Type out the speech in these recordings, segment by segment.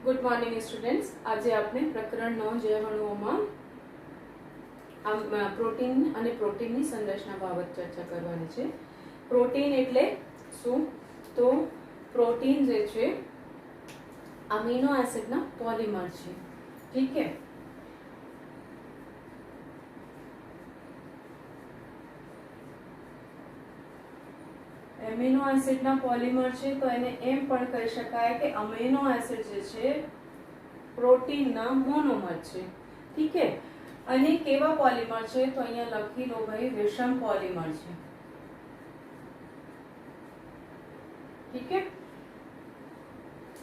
Good morning students. आज आपने प्रकरण 9 जैवअणुओमां प्रोटीन અને પ્રોટીનની સંરચના બાબત ચર્ચા કરવાની છે। પ્રોટીન એટલે શું? તો પ્રોટીન જે છે અમીનો એસિડના પોલિમર છે। ઠીક છે। એમિનો એસિડના પોલિમર છે તો એને એમ પણ કહી શકાય કે અમીનો એસિડ જે છે પ્રોટીનના મોનોમર છે। ઠીક છે। અને કેવા પોલિમર છે તો અહીંયા લખી લો ભાઈ, વિષમ પોલિમર છે। ઠીક છે।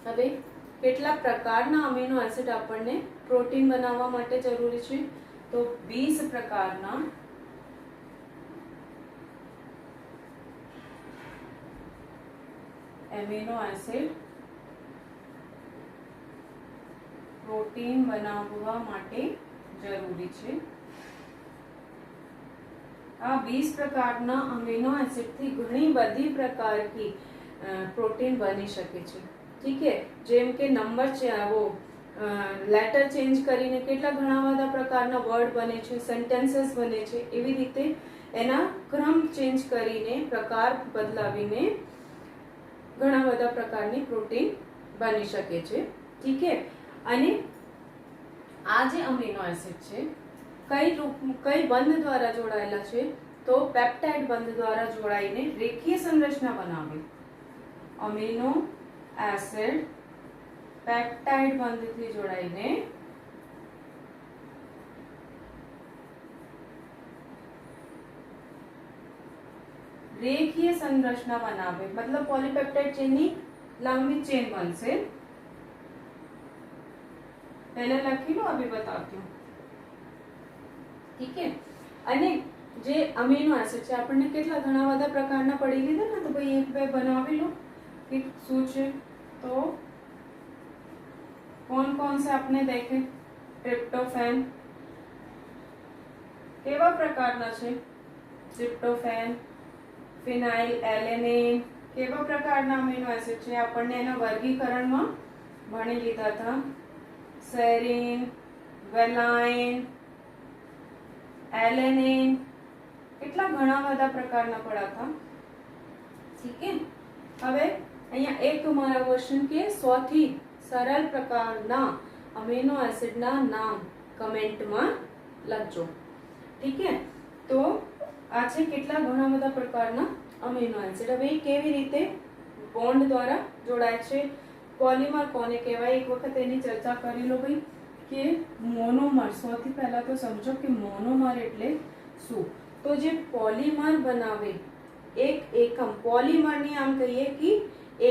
હવે કેટલા પ્રકારના અમીનો એસિડ આપણને પ્રોટીન બનાવવા માટે જરૂરી છે? તો 20 પ્રકારના એમિનો એસિડ પ્રોટીન બનાવવા માટે જરૂરી છે। આ 20 પ્રકારના અમીનો એસિડ થી ઘણી બધી પ્રકારની પ્રોટીન બની શકે છે। ઠીક છે। જેમ કે નંબર છે આવો લેટર ચેન્જ કરીને કેટલા ઘણા બધા પ્રકારના વર્ડ બને છે, સેન્ટેન્સીસ બને છે। એવી રીતે એના ક્રમ ચેન્જ કરીને, પ્રકાર બદલાવીને ઘણા બધા પ્રકારની પ્રોટીન બની શકે છે। ઠીક છે। અને આ જે અમીનો એસિડ છે કઈ બંધ દ્વારા જોડાયેલા છે? તો પેપ્ટાઇડ બંધ દ્વારા જોડાઈને રેખીય સંરચના બનાવે। અમીનો એસિડ પેપ્ટાઇડ બંધથી જોડાઈને रेखीय संरचना बनावे, मतलब पॉलीपेप्टाइड चेन ની लंबी चेन बनसे। पहले लखी लो, अभी बताती हूँ। ठीक है। અને જે અમીનો એસિડ છે આપણને કેટલા ઘણા બધા પ્રકારના પડી લીધા ને, તો ભાઈ એક બે બનાવી લો કે શું છે। તો कौन से आपने देखे? ट्रिप्टोफैन કેવા પ્રકારના છે? ટ્રિપ્ટોફેન, ફિનાઇલ એલેનિન કેવા પ્રકારના અમીનો એસિડ છે? આપણને એના વર્ગીકરણમાં ભણી લીધા હતા। સેરીન, વેલાઇન, એલેનિન કેટલા ઘણા બધા પ્રકારના પડ્યા હતા। ઠીક है। હવે અહીંયા એક મારા ક્વેશ્ચન કે સૌથી સરળ પ્રકારના અમીનો એસિડના નામ કમેન્ટમાં લખજો। ઠીક है। તો આ છે કેટલા ઘણા બધા પ્રકારના અમીનો એસિડ। હવે કેવી રીતે બોન્ડ દ્વારા જોડાય છે? પોલિમર કોને કહેવાય? એક વખત એની ચર્ચા કરી લો ભાઈ કે મોનોમર। સૌથી પહેલા તો સમજો કે મોનોમર એટલે શું। તો જે પોલિમર બનાવે એક એકમ, પોલિમરની આમ કહીએ કે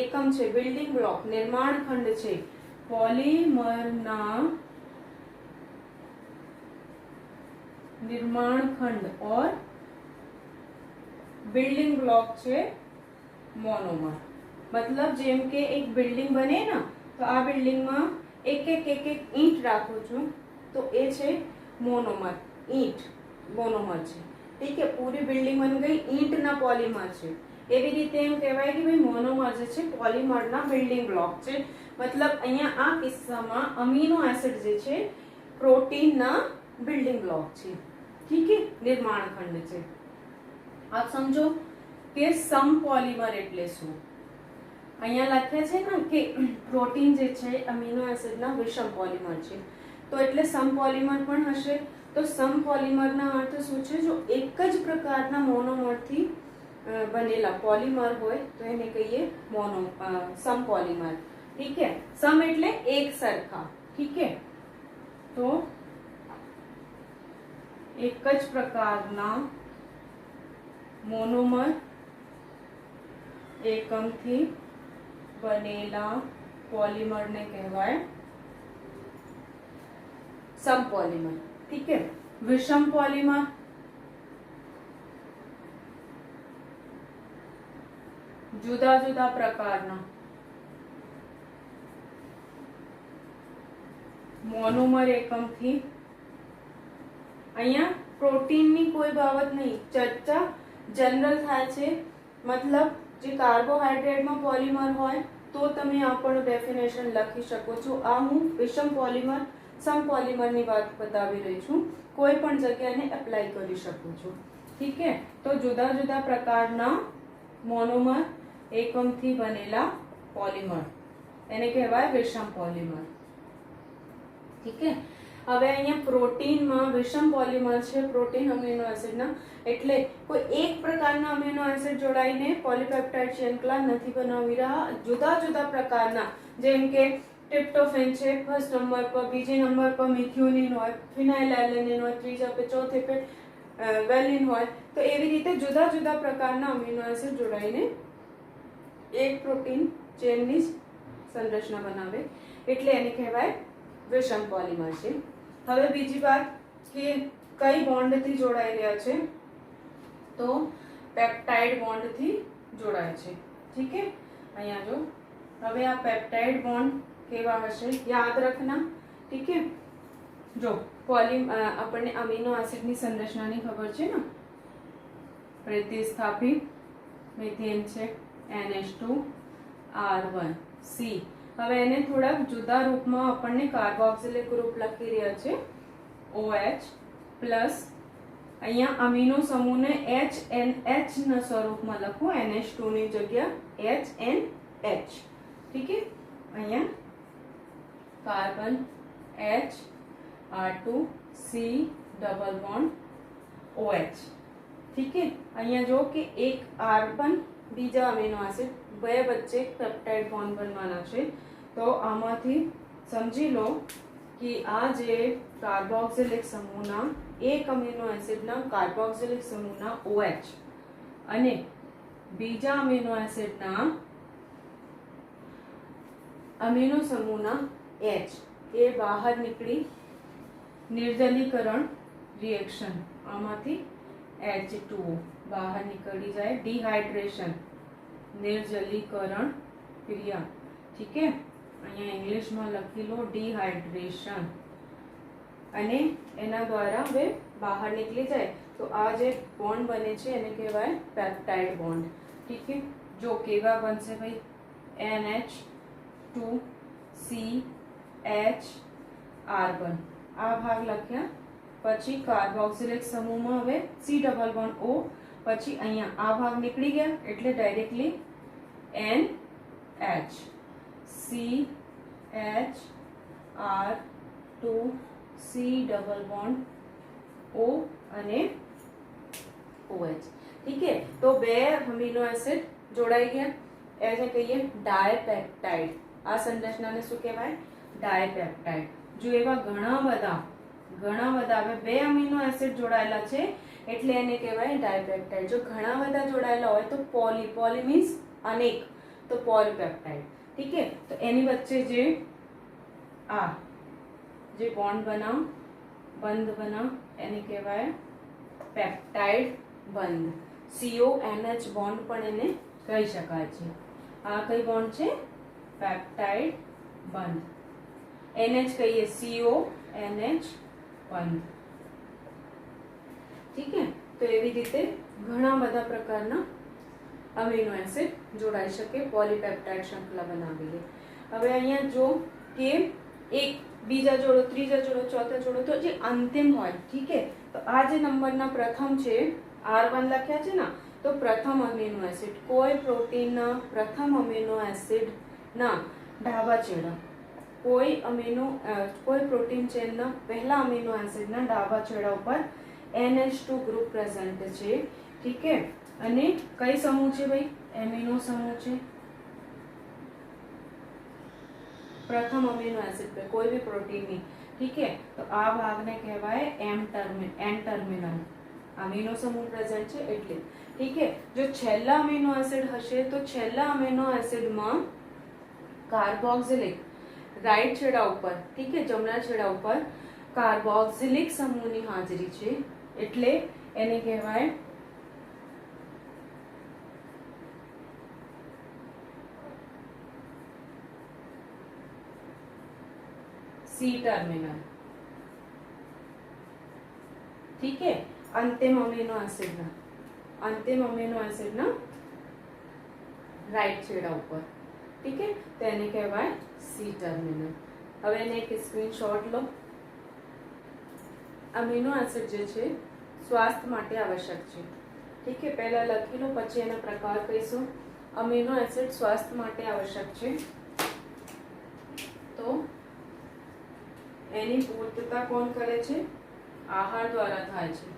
એકમ છે, બિલ્ડિંગ બ્લોક, નિર્માણ ખંડ છે। પોલિમરના निर्माण खंड और बिल्डिंग ब्लॉक છે મોનોમર। मतलब જેમ કે એક બિલ્ડિંગ બને ને, તો આ બિલ્ડિંગમાં એક ઈંટ રાખો છો તો એ છે મોનોમર। ઈંટ મોનોમર છે। ઠીક है। पूरी बिल्डिंग बन गई, ઈંટના પોલિમર છે। એવી રીતે એમ કહેવાય કે ભાઈ મોનોમર જે છે પોલિમરના બિલ્ડિંગ બ્લોક છે। मतलब અહીંયા આ કિસ્સામાં અમીનો એસિડ જે છે પ્રોટીનના બિલ્ડિંગ બ્લોક છે। ठीक है। निर्माण खंड છે। आप समझो કે સમપોલિમર એટલે શું? અહીંયા લખ્યા છે ને કે પ્રોટીન જે છે અમીનો એસિડના વિષમ પોલિમર છે, તો એટલે સમપોલિમર પણ હશે। તો સમપોલિમરના અર્થ શું છે? જો એક જ પ્રકારના મોનોમરથી બનેલા પોલિમર હોય તો એને કહીએ સમપોલિમર। ठीक है। सम એટલે એક સરખા। ठीक है। તો एक ज प्रकारना मोनोमर एकमथी बनेला पॉलीमर ने कहवाय समपॉलीमर। ठीक है। विषम पॉलीमर जुदा जुदा प्रकारना मोनोमर एकमथी। અહીંયા પ્રોટીનની કોઈ બાબત નહીં, ચર્ચા જનરલ થાય છે। मतलब જે કાર્બોહાઈડ્રેટમાં પોલિમર હોય તો તમે આ પણ ડેફિનેશન લખી શકો છો. આ હું વિષમ પોલિમર સમ પોલિમરની વાત બતાવી રહી છું. કોઈ પણ જગ્યાને એપ્લાય કરી શકો છો. ઠીક છે. તો જુદા જુદા પ્રકારના મોનોમર એકમથી બનેલા પોલિમર એને કહેવાય વિષમ પોલિમર. ઠીક છે. હવે અહીંયા પ્રોટીનમાં વિષમ પોલિમર છે પ્રોટીન અમીનો એસિડના, એટલે કોઈ એક પ્રકારના અમીનો એસિડ જોડાઈને પોલીપેપ્ટાઇડ શૃંખલા નથી બનાવી રહ્યા. જુદા જુદા પ્રકારના, જેમ કે ટ્રિપ્ટોફેન છે ફર્સ્ટ નંબર પર, બીજી નંબર પર મિથિયોનિન હોય, ફિનાઇલએલેનિન હોય, ત્રીજા પર ચોથે પર વેલિન હોય. તો એવી રીતે જુદા જુદા પ્રકારના અમીનો એસિડ જોડાઈને એક પ્રોટીન ચેનની સંરચના બનાવે, એટલે એને કહેવાય વિષમ પોલિમર છે. હવે બીજી વાત કે કઈ બોન્ડથી જોડાઈ રહ્યા છે, તો પેપ્ટાઇડ બોન્ડથી જોડાય છે. ઠીક છે. અહીંયા જો હવે આ પેપ્ટાઇડ બોન્ડ કેવા હશે યાદ રાખના. ઠીક છે. જો આપણને અમીનો એસિડની સંરચનાની ખબર છે ને, પ્રતિસ્થાપિત મિથેન છે NH2R1C. હવે એને થોડાક જુદા રૂપમાં આપણને કાર્બોક્સિલિક ગ્રુપ લખી રહ્યા છે OH પ્લસ અહીંયા અમીનો સમૂહને HNH ના સ્વરૂપમાં લખો, NH2 ની જગ્યા HNH. ઠીક છે. અહીંયા carbon HR2C double bond OH. ઠીક છે. અહીંયા જો કે એક કાર્બન બીજા અમીનો એસિડ બે વચ્ચે પેપ્ટાઇડ બોન્ડ બનવાના છે. તો આમાંથી સમજી લો કે આ જે કાર્બોક્સિલિક સમૂહના એક અમીનો એસિડના કાર્બોક્સિલિક સમૂહના OH અને બીજા અમીનો એસિડના અમીનો સમૂહના H એ બહાર નીકળી નિર્જલીકરણ રિએક્શન, આમાંથી H2O બહાર નીકળી જાય, ડિહાઇડ્રેશન નિર્જલીકરણ ક્રિયા. ઠીક છે. અહીંયા ઇંગ્લિશમાં લખી લો ડિહાઇડ્રેશન, અને એના દ્વારા હવે બહાર નીકળી જાય તો આ જે બોન્ડ બને છે એને કહેવાય પેપ્ટાઇડ બોન્ડ. ઠીક છે. જો કેવા બનશે ભાઈ, NH2CH આ ભાગ લખ્યા, પછી કાર્બોક્સિલિક સમૂહમાં હવે C ડબલ બોન્ડ O, પછી અહીંયા આ ભાગ નીકળી ગયા એટલે directly NH CH2C double bond O અને OH. ઠીક છે. તો બે અમીનો એસિડ જોડાઈ ગયા, એને કહીએ ડાયપેપ્ટાઇડ. આ સંરચનાને શું કહેવાય? ડાયપેપ્ટાઇડ. જો એવા ઘણા બધા હવે બે અમીનો એસિડ જોડાયેલા છે એટલે એને કહેવાય ડાયપેપ્ટાઇડ. જો ઘણા બધા જોડાયેલા હોય તો પોલી મીન્સ અનેક, તો પોલીપેપ્ટાઇડ. ઠીક છે. તો એની વચ્ચે જે આ જે બોન્ડ બંધ બનાવ એને કહેવાય પેપ્ટાઇડ બંધ. CONH બોન્ડ પણ એને કહી શકાય છે. આ કઈ બોન્ડ છે? પેપ્ટાઇડ બંધ. NH કહીએ CONH બંધ. ઠીક છે. તો એવી રીતે ઘણા બધા પ્રકારના અમીનો એસિડ જોડાઈ શકે, પોલીપેપ્ટાઇડ શૃંખલા બનાવી લે. હવે અહીંયા જો કે એક બીજા જોડો, ત્રીજા જોડો, ચોથા જોડો, તો જે અંતિમ હોય. ઠીક છે. તો આ જે નંબરના પ્રથમ છે R1 લખ્યા છે ને, તો પ્રથમ અમીનો એસિડ કોઈ પ્રોટીનના પ્રથમ અમીનો એસિડના ડાબા છેડા, કોઈ પ્રોટીન ચેનના પહેલા અમીનો એસિડના ડાબા છેડા ઉપર NH2 ગ્રુપ પ્રેઝન્ટ છે. ઠીક છે. અને કઈ સમૂહ છે ભાઈ? એમિનો સમૂહ છે પ્રથમ અમીનો એસિડ પર કોઈ भी પ્રોટીનની. ઠીક છે. તો આ ભાગને કહેવાય એન ટર્મિનલ. અમીનો સમૂહ પ્રેઝન્ટ છે એટલે. ઠીક છે. જો છેલ્લા અમીનો એસિડ હશે તો છેલ્લા અમીનો એસિડમાં કાર્બોક્સિલિક રાઈટ છેડા ઉપર, ઠીક છે, જમણા છેડા ઉપર કાર્બોક્સિલિક સમૂહની હાજરી છે એટલે એને કહેવાય C टर्मिनल. ठीक है. अंतिम अमीनो एसिड ना राइट छेड़ा ऊपर. ठीक है, तो એને કહેવાય સી ટર્મિનલ. હવે એને એક સ્ક્રીનશોટ લો. અમીનો એસિડ જે છે સ્વાસ્થ્ય માટે આવશ્યક છે. ઠીક છે, પહેલા લખી લો, પછી એના પ્રકાર કહીશું. અમીનો એસિડ સ્વાસ્થ્ય માટે આવશ્યક છે, તો એની પૂર્તતા કોણ કરે છે? આહાર દ્વારા થાય છે.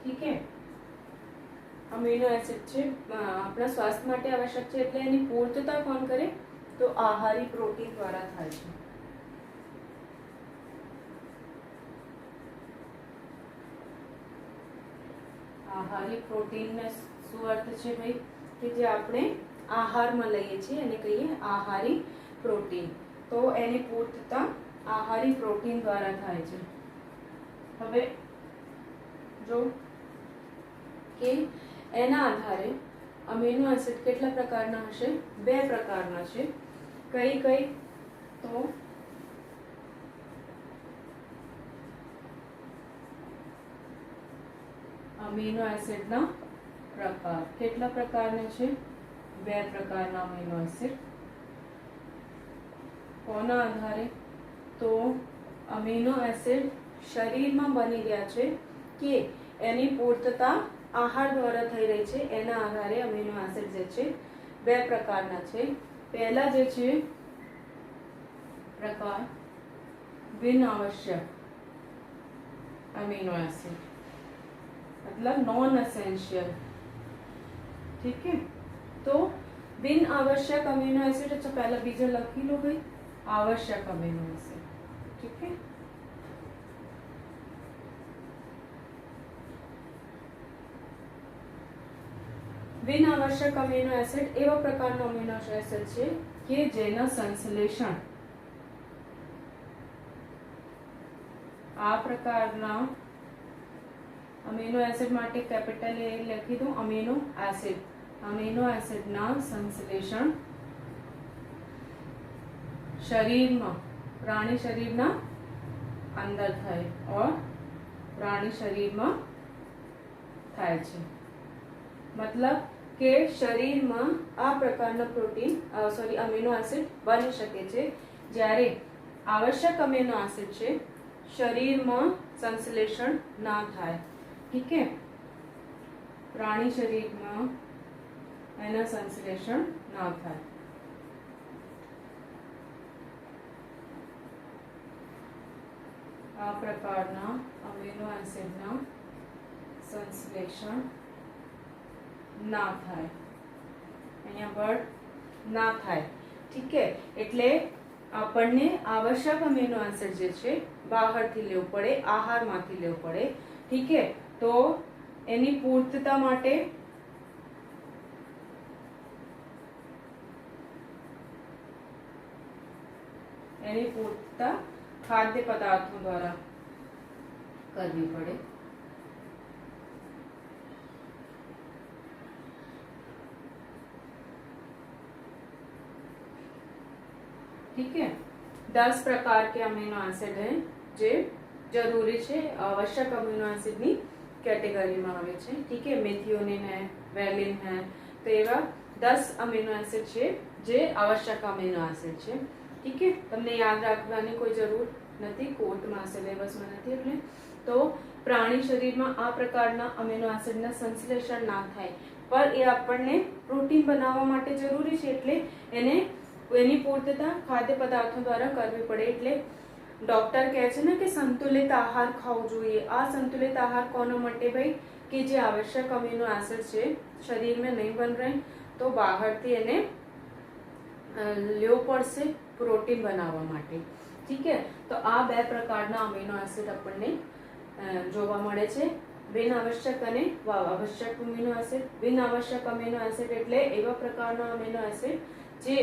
ઠીક છે, અમીનો એસિડ છે આપણા સ્વાસ્થ્ય માટે આવશ્યક છે, એટલે એની પૂર્તતા કોણ કરે? તો આહારી પ્રોટીન દ્વારા થાય છે. આહારી પ્રોટીનનો શું અર્થ છે ભાઈ? કે જે આપણે આહારમાં લઈએ છીએ એને કહીએ આહારી પ્રોટીન. તો એની પૂર્તતા આહારી પ્રોટીન દ્વારા થાય છે. હવે જો કે એના આધારે અમીનો એસિડ કેટલા પ્રકારના હશે? 2 પ્રકારના છે. કઈ કઈ? તો અમીનો એસિડના પ્રકાર. કેટલા પ્રકારના છે? 2 પ્રકારના અમીનો એસિડ. કોના આધારે? તો અમીનો એસિડ શરીરમાં બની રહ્યા છે કે એની પૂર્તતા આહાર દ્વારા થઈ રહી છે, એના આધારે અમીનો એસિડ જે છે 2 પ્રકારના છે. પહેલા જે છે પ્રકાર બિન આવશ્યક અમીનો એસિડ, मतलब नॉन एसेंशियल. ठीक है, तो बिन आवश्यक अमीनो एसिड. अच्छा पहला बीजा लखी लो भाई, आवश्यक अमीनो एसिड. ठीक है, બિન આવશ્યક અમીનો એસિડ એવા પ્રકારનો અમીનો એસિડ છે કે જેના સંશ્લેષણ આ પ્રકારના અમીનો એસિડ માટે કેપિટલ એ લખી દો, અમીનો એસિડ. અમીનો એસિડના સંશ્લેષણ શરીરમાં, પ્રાણી શરીરના અંદર થાય और પ્રાણી શરીરમાં થાય છે. मतलब કે શરીરમાં આ પ્રકારના પ્રોટીન અમીનો એસિડ બની શકે છે જ્યારે આવશ્યક અમીનો એસિડ છે શરીરમાં સંશ્લેષણ ના થાય. ઠીક છે, પ્રાણી શરીરમાં એના સંશ્લેષણ ના થાય. આ પ્રકારના અમીનો એસિડના સંશ્લેષણ ના થાય. અહીંયા વર્ડ ના થાય. ઠીક છે, એટલે આપણને આવશ્યક અમીનો એસિડ જે છે બહારથી લેવું પડે, આહારમાંથી લેવું પડે. ઠીક છે, તો એની પૂર્તતા માટે એની પૂર્તતા ખાદ્ય પદાર્થો દ્વારા કરવી પડે. ठीक है, 10 प्रकार के अमीनो एसिड हैं જે જરૂરી છે, આવશ્યક અમીનો એસિડની કેટેગરીમાં આવે છે. ઠીક છે, મેથિયોનિન है, વેલિન है, તો એવા 10 અમીનો એસિડ છે જે આવશ્યક અમીનો એસિડ છે. ઠીક છે, તમને યાદ રાખવાની કોઈ જરૂર નથી, કોર્ટમાં સિલેબસમાં નથી. એટલે તો પ્રાણી શરીરમાં આ પ્રકારના અમીનો એસિડના સંશ્લેષણ ના થાય, પણ એ આપણને પ્રોટીન બનાવવા માટે જરૂરી છે, એટલે એને એની પૂર્તતા ખાદ્ય પદાર્થો દ્વારા કરવી પડે. એટલે ડોક્ટર કહે છે ને કે સંતુલિત આહાર ખાવો જોઈએ. આ સંતુલિત આહાર કોના માટે ભાઈ? કે જે આવશ્યક અમીનો એસિડ છે શરીરમાં નહીં બન રહે તો બહારથી એને લેવો પડશે પ્રોટીન બનાવવા માટે. ઠીક છે, તો આ 2 પ્રકારના અમીનો એસિડ આપણને જોવા મળે છે, બિન આવશ્યક અને આવશ્યક અમીનો એસિડ. બિન આવશ્યક અમીનો એસિડ એટલે એવા પ્રકારના અમીનો એસિડ જે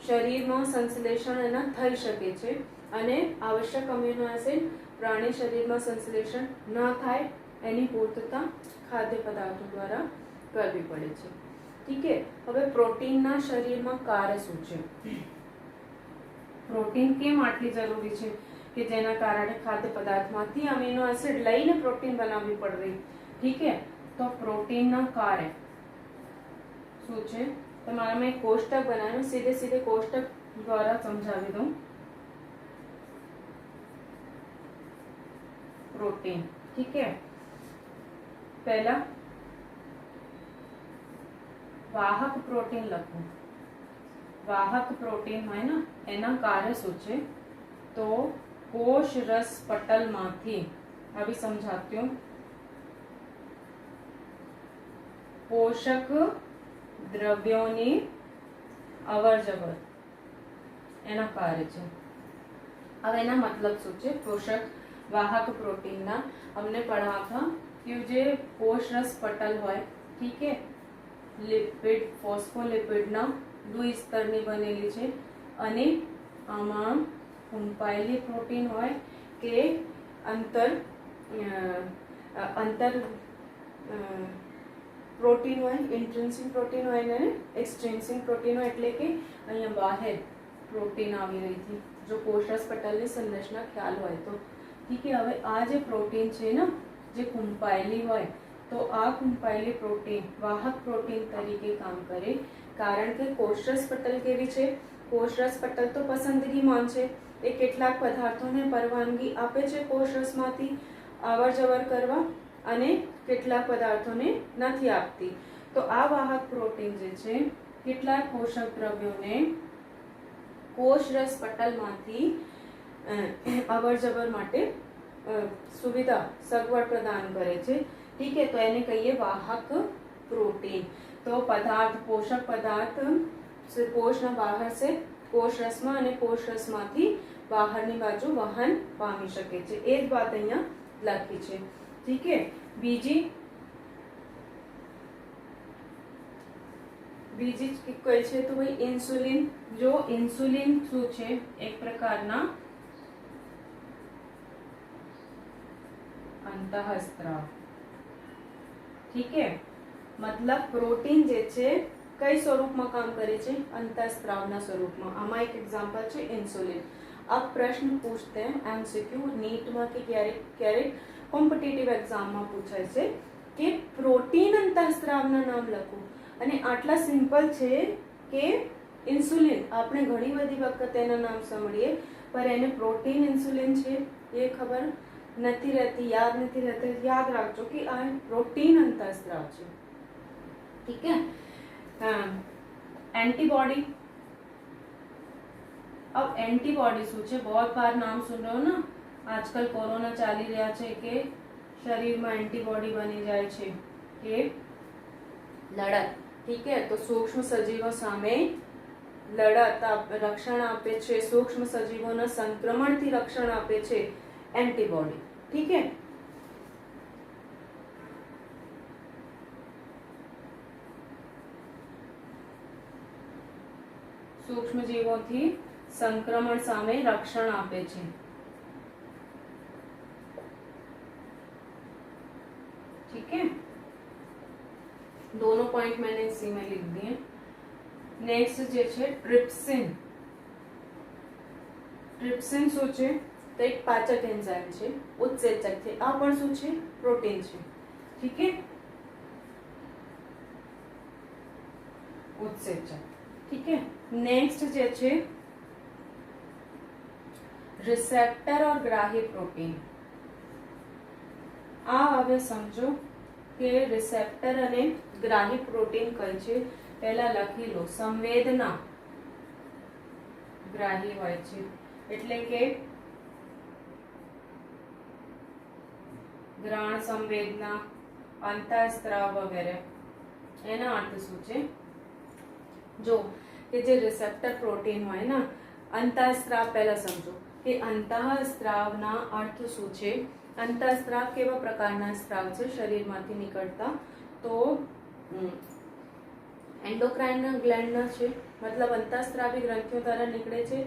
શરીરમાં સંશ્લેષણ એના થઈ શકે છે, અને આવશ્યક અમીનો એસિડ પ્રાણી શરીરમાં સંશ્લેષણ ન થાય એની પૂર્તતા ખાદ્ય પદાર્થો દ્વારા કરવી પડે છે. ઠીક છે. હવે પ્રોટીનના શરીરમાં કાર્ય શું છે? પ્રોટીન કેમ આટલી જરૂરી છે કે જેના કારણે ખાદ્ય પદાર્થમાંથી અમીનો એસિડ લઈને પ્રોટીન બનાવવી પડ રહી. ઠીક છે. તો પ્રોટીનના કાર્ય શું છે? તમારે મેં કોષ્ટક બનાવ્યું, સીધે સીધે કોષ્ટક દ્વારા સમજાવી દઉં. પ્રોટીન, ઠીક है. पहला वाहक प्रोटीन लखो. वाहक प्रोटीन है ना, एना कार्य શું છે? તો કોષ રસ પટલમાંથી, अभी समझाती हूँ, પોષક દ્રવ્યોની અવર જવર એના કાર્ય છે. હવે એના મતલબ શું છે? પોષક वाहक प्रोटीन ना हमने पढ़ा था कि जो कोश रस पटल होय, ठीक है, लिपिड फॉस्फोलिपिड ना द्वि स्तરની બનેલી છે અને આમાં કમ્પાઇલી પ્રોટીન હોય કે અંતર પ્રોટીન હોય, ઇન્ટ્રિન્સિક પ્રોટીન હોય ને એક્સટ્રિન્સિક પ્રોટીન હોય, એટલે કે અહીંયા બહાર પ્રોટીન આવી રહી હતી જો કોષરસ પટલની સંરચના ખ્યાલ હોય તો. ઠીક है. હવે આ જે પ્રોટીન છે ને જે કુંપાયેલી હોય તો આ કુંપાયેલી પ્રોટીન વાહક પ્રોટીન તરીકે કામ કરે, કારણ કે કોષરસ પટલ કેવી છે? કોષરસ પટલ તો પસંદગીમાન છે, એ કેટલાક પદાર્થોને પરવાનગી આપે છે કોષરસમાંથી અવર જવર કરવા અને કેટલાક પદાર્થોને નથી આપતી. તો આ વાહક પ્રોટીન જે છે કેટલાક પોષક દ્રવ્યોને કોષરસ પટલમાંથી અવર જવર માટે સુવિધા સગવડ પ્રદાન કરે છે. ઠીક है. તો એને કહીએ વાહક પ્રોટીન. તો પદાર્થ પોષક પદાર્થ કોષના બહાર से કોષરસમાં અને કોષરસમાંથી બહારની બાજુ વહન પામી શકે છે. એ જ વાત અહીંયા લખી છે. ઠીક है. બીજી કઈ છે તો ભાઈ ઇન્સ્યુલિન. જો ઇન્સ્યુલિન શું છે? એક પ્રકારના અંતઃસ્ત્રાવ. ઠીક है. मतलब પ્રોટીન જે છે કઈ સ્વરૂપમાં કામ કરે છે? અંતઃસ્ત્રાવના સ્વરૂપમાં. આમાં એક એક્ઝામ્પલ છે ઇન્સ્યુલિન. अब प्रश्न पूछते हैं एमसीक्यू नीट में कि क्यारे कॉम्पिटिटिव एग्जाम में पूछाय છે કે પ્રોટીન અંતઃસ્ત્રાવના નામ લખો. અને આટલા સિમ્પલ છે કે ઇન્સ્યુલિન આપણે ઘણી બધી વખત એના નામ સાંભળીએ પર એને પ્રોટીન ઇન્સ્યુલિન છે એ ખબર નથી રહેતી, યાદ નથી રહેતી. યાદ રાખજો કે આ પ્રોટીન અંતઃસ્ત્રાવ છે. ठीक है. एंटीबॉडी. अब एंटीबॉडी શું છે? बहुत बार नाम सुन रहे हो ना, आजकल कोरोना ચાલી રહ્યા છે કે શરીરમાં એન્ટીબોડી બની જાય છે કે લડત. ઠીક है. તો સૂક્ષ્મ સજીવો સામે લડત રક્ષણ આપે છે, સૂક્ષ્મ સજીવોના સંક્રમણથી રક્ષણ આપે છે એન્ટીબોડી. ઠીક है. સૂક્ષ્મ જીવોથી સંક્રમણ સામે રક્ષણ આપે છે. ठीक है. दोनों पॉइंट मैंने इसी में लिख दिए. नेक्स्ट જે છે ટ્રિપ્સિન. ટ્રિપ્સિન શું છે? તો એક પાચક એન્ઝાઇમ છે, ઉત્સેચક છે. આ પણ શું છે? પ્રોટીન છે. ઠીક है. ઉત્સેચક. ઠીક है. नेक्स्ट જે છે रिसेप्टर और ग्राही प्रोटीन. આ હવે સમજો કે રિસેપ્ટર અને ગ્રાહી પ્રોટીન કઈ છે. પહેલા લખી લો. સંવેદના ગ્રાહી હોય છે, એટલે કે ગ્રાણ સંવેદના, અંતઃસ્ત્રાવ વગેરે. એના અર્થ શું છે? જો કે જે રિસેપ્ટર પ્રોટીન હોય ને, અંતઃસ્ત્રાવ પહેલા સમજો કે અંતઃસ્ત્રાવના અર્થ શું છે. અંતઃસ્ત્રાવ કેવા પ્રકારના સ્ત્રાવ છે શરીરમાંથી નીકળતા? તો એન્ડોક્રાઇન ગ્લેન્ડના છે, મતલબ અંતઃસ્ત્રાવી ગ્રંથિઓ દ્વારા નીકળે છે.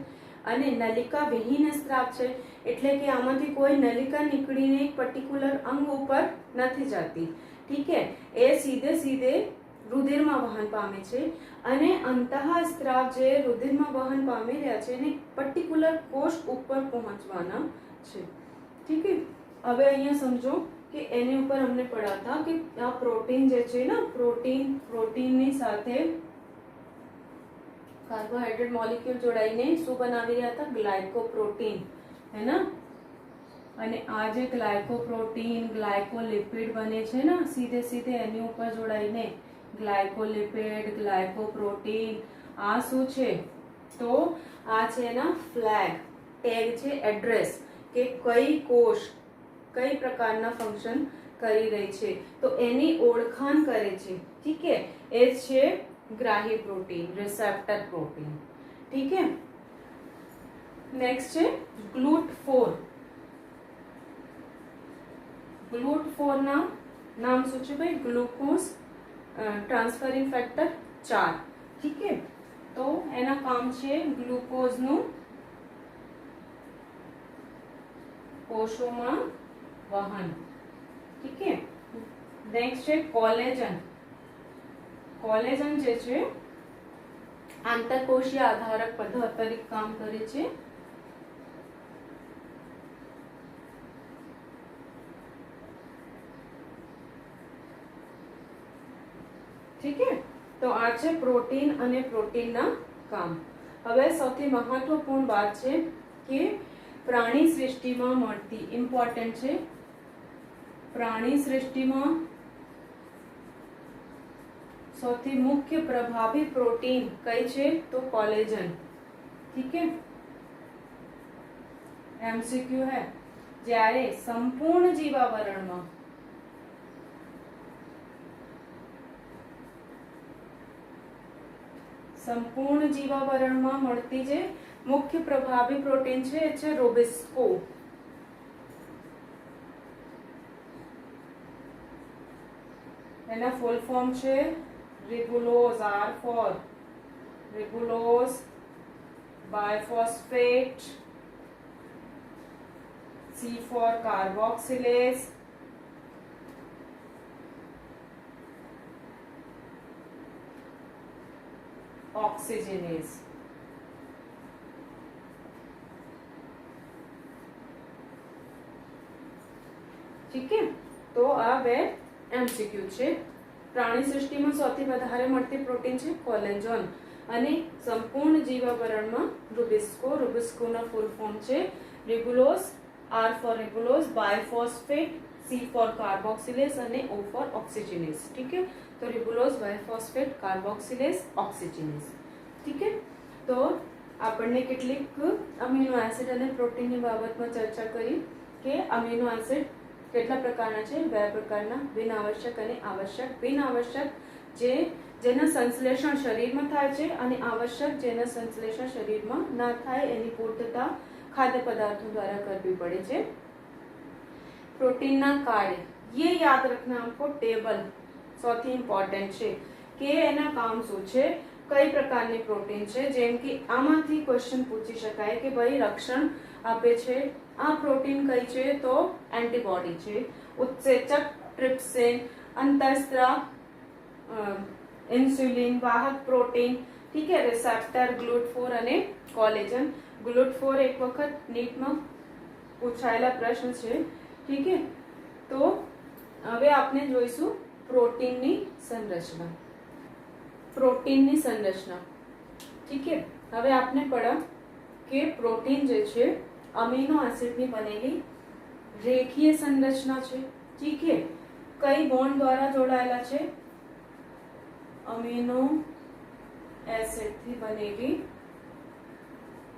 અને નલિકા વિહીન સ્ત્રાવ છે, એટલે કે આમાંથી કોઈ નલિકા નીકળીને એક પર્ટિક્યુલર અંગ ઉપર નથી જતી. ઠીક है. એ સીધે સીધે રુધિરમાં વહન પામે છે અને અંતઃસ્ત્રાવ જે રુધિરમાં વહન પામી રહ્યા છે એને પર્ટિક્યુલર કોષ ઉપર પહોંચવાના છે. ઠીક છે. હવે અહીંયા સમજો કે એની ઉપર हमने पढ़ा था कि આ પ્રોટીન જે છે ને પ્રોટીનની સાથે કાર્બોહાઈડ્રેટ મોલેક્યુલ જોડાઈને શું બનાવી રહ્યા હતા? ગ્લાયકોપ્રોટીન, है ना? અને આ જે ગ્લાયકોપ્રોટીન ગ્લાયકોલિપિડ બને છે ને સીધે સીધે એની ઉપર જોડાઈને ગ્લાયકોલિપિડ ગ્લાયકોપ્રોટીન આ શું છે? તો આ છે એના ફ્લેગ ટેગ છે, એડ્રેસ કે કઈ કોષ કઈ પ્રકારના ફંક્શન કરી રહી છે તો એની ઓળખાણ કરે છે. ઠીક છે. એ છે ગ્રાહી પ્રોટીન, રિસેપ્ટર પ્રોટીન. ઠીક છે. નેક્સ્ટ છે GLUT4. GLUT4 ના નામ શું છે ભાઈ? Glucose transferring factor 4. ઠીક છે. તો એના કામ છે ગ્લુકોઝનું કોષોમાં વહન. ઠીક છે. નેક્સ્ટ છે કોલેજન. કોલેજન જે છે આંતરકોષીય આધારક પદાર્થ તરીકે કામ કરે છે. ઠીક છે. તો આ છે પ્રોટીન અને પ્રોટીનના કામ. હવે સૌથી મહત્વપૂર્ણ વાત છે કે પ્રાણી સૃષ્ટિમાં મળતી, ઇમ્પોર્ટન્ટ છે, પ્રાણી સૃષ્ટિમાં સૌથી મુખ્ય પ્રભાવી પ્રોટીન કઈ છે? તો કોલેજન. ઠીક है. एमसीक्यू है. જ્યારે સંપૂર્ણ જીવાવરણમાં મળતી જે મુખ્ય પ્રભાવી પ્રોટીન છે એ છે રોબિસ્કો. એના ફૂલ ફોર્મ છે રિબુલોઝ, R for ribulose, biphosphate, C for carboxylase, oxygenase. ઠીક છે. તો આ બે એમસીક્યુ છે. પ્રાણી સૃષ્ટિમાં સૌથી વધારે મળતી પ્રોટીન છે કોલેજન અને સંપૂર્ણ જીવાવરણમાં રૂબિસ્કો. રૂબિસ્કોના ફૂલ ફોર્મ છે રિબુલોઝ, R for ribulose, biphosphate, C for carboxylase અને O for oxygenase. ઠીક છે. તો રિબુલોઝ, biphosphate, carboxylase, oxygenase. ઠીક છે. તો આપણને કેટલીક અમીનો એસિડ અને પ્રોટીનની બાબતમાં ચર્ચા કરી કે અમીનો એસિડ કેટલા પ્રકારના છે? 2 પ્રકારના, બિનઆવશ્યક અને આવશ્યક. બિનઆવશ્યક જેના સંશ્લેષણ શરીરમાં થાય છે અને આવશ્યક જેના સંશ્લેષણ શરીરમાં ના થાય એની પૂર્તતા ખાદ્ય પદાर्थों द्वारा करनी पड़े છે. પ્રોટીનના કાર્ય ये याद रखना हमको. ટેબલ સૌથી ઇમ્પોર્ટન્ટ છે કે એના કામ શું છે, કઈ પ્રકારની પ્રોટીન છે. જેમ કે આમાંથી ક્વેશ્ચન પૂછી શકાય કે ભાઈ રક્ષણ આપે છે આ પ્રોટીન કઈ છે? તો એન્ટીબોડી છે. ઉત્સેચક ટ્રિપ્સિન, અંતઃસ્ત્રાવ ઇન્સ્યુલિન, વાહક પ્રોટીન. ઠીક છે. રિસેપ્ટર GLUT4 અને કોલેજન. GLUT4 એક વખત નીટમાં પૂછાયેલા પ્રશ્ન છે. ઠીક છે. તો હવે આપણે જોઈશું પ્રોટીનની સંરચના. ઠીક છે. હવે આપણે પढ़ा કે પ્રોટીન જે છે અમીનો એસિડની બનેલી રેખીય સંરચના છે. ઠીક છે. કઈ બોન્ડ દ્વારા જોડાયેલા છે? અમીનો એસિડથી બનેલી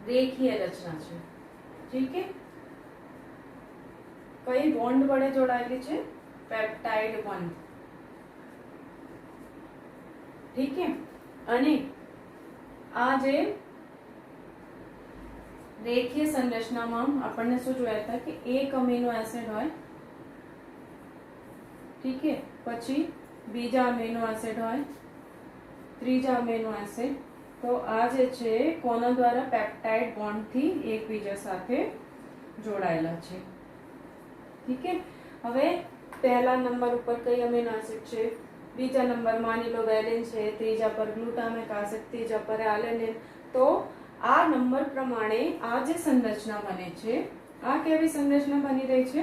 રેખીય રચના છે. ઠીક છે. કઈ બોન્ડ વડે જોડાયેલી છે? Peptide bond. ઠીક છે. અને આ જે રેખીય સંરચનામાં આપણને શું જોયા હતા કે એક અમીનો એસિડ હોય, ઠીક છે, પછી બીજા અમીનો એસિડ હોય, ત્રીજા અમીનો એસિડ. તો આ જે છે કોના દ્વારા? પેપ્ટાઇડ બોન્ડથી એકબીજા સાથે જોડાયેલા છે. ઠીક છે. હવે પહેલા નંબર ઉપર કઈ અમીનો એસિડ છે? बीजा नंबर मानी लो वेलिन है, तीजा पर ग्लूटामिक एसिड, तीजा पर एलेनिन। तो आ नंबर प्रमाणे आ जे संरचना बने छे, आ केवी संरचना बनी रही छे?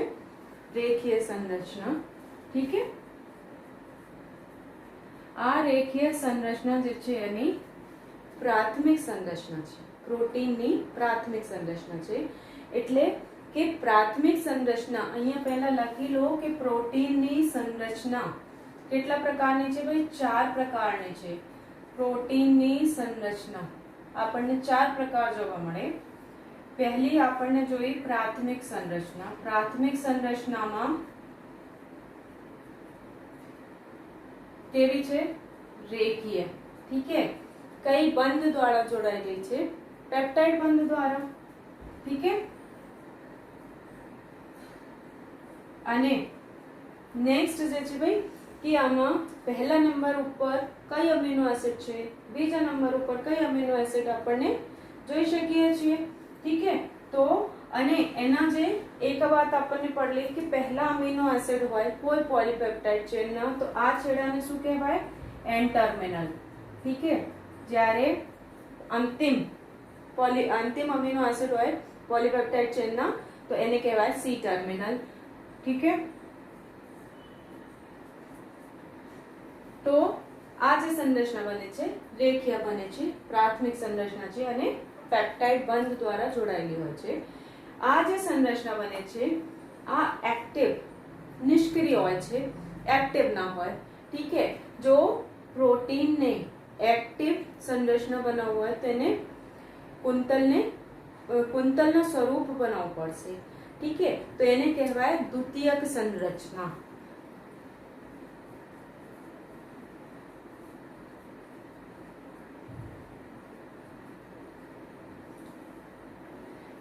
रेखीय संरचना। ठीक है, आ रेखीय संरचना जे छे एनी प्राथमिक संरचना छे, प्रोटीन नी प्राथमिक संरचना छे। एटले के प्राथमिक संरचना अहींया पहला लखी लो के प्रोटीन नी संरचना કેટલા પ્રકારની છે ભાઈ? 4 પ્રકારની છે પ્રોટીનની સંરચના। આપણને 4 પ્રકાર જોવા મળે। પહેલી આપણને જોઈ પ્રાથમિક સંરચના। પ્રાથમિક સંરચનામાં કેવી છે? રેખીય। ठीक है, કઈ બંધ દ્વારા જોડાયેલી છે? પેપ્ટાઇડ બંધ દ્વારા। ठीक है, અને નેક્સ્ટ જે છે ભાઈ कि आमा पहला नंबर ऊपर कई अमीनो एसिड छे, बीजा नंबर ऊपर कई अमीनो एसिड आपने જોઈ શકીએ છીએ। ठीक है, तो अने एना जे एक बात आपने पढ़ली कि पहला अमीनो एसिड होय कोई पॉलीपेप्टाइड चेन ना, तो आ छेडाने शुं कहेवाय? N terminal. ठीक है, ज्यारे अंतिम अमीनो एसिड होय पॉलीपेप्टाइड चेन ना, तो एने कहेवाय सी टर्मिनल। ठीक है, तो आ जे संरचना बने छे रेखीय बने छे, प्राथमिक संरचना छे अने पेप्टाइड बंध द्वारा जोड़ाયેલી હોય છે। आ जे संरचना बने छे आ एक्टिव निष्क्रिय होय छे, एक्टिव ना होय। ठीक है, जो प्रोटीन ने एक्टिव संरचना बनावવું હોય તેને कुंतलना स्वरूप बनावવું પડશે। ठीक है, तो એને કહેવાય દ્વિતીયક संरचना।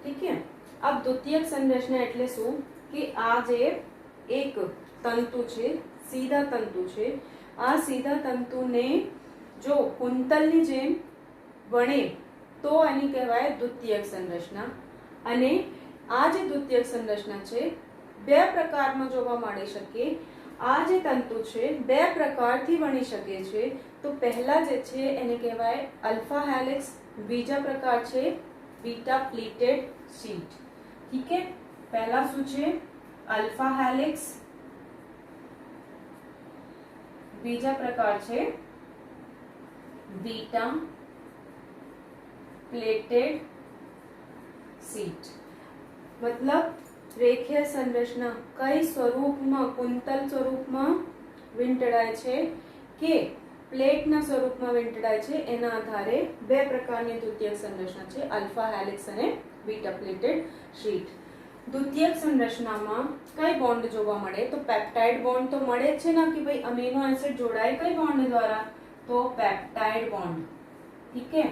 ठीक है, अब द्वितीयक संरचना एटले शुं कि आ जे एक तंतु छे, सीधा तंतु छे, आ सीधा तंतु ने जो कुंतलनी जेम वणे तो एनी कहेवाय द्वितीयक संरचना। अने आ जे द्वितीयक संरचना छे बे प्रकारमां जोवा मळी शके। आ जे तंतु छे बे प्रकारथी वणी शके छे। तो पहला जे छे एने कहेवाय अल्फा हेलिक्स, बीजा प्रकार छे बीटा प्लीटेड शीट। ठीक है, पहला शू छे? अल्फा हेलिक्स, बीजा प्रकार छे बीटा प्लेटेड शीट। मतलब रेखीय संरचना कई स्वरूप में कुंतल स्वरूप में वींटळाय छे के प्लेट ना स्वरूप में वींटळाय छे, एना आधारे बे प्रकारनी द्वितीयक संरचना छे, अल्फा हेलिक्स अने बीटा प्लेटेड शीट। द्वितीयक संरचना में कई बॉन्ड जोवा मळे? तो पेप्टाइड बॉन्ड तो मळे छे ना कि भाई अमीनो एसिड जोड़ाय कई बॉन्ड द्वारा? तो पेप्टाइड बॉन्ड। ठीक है,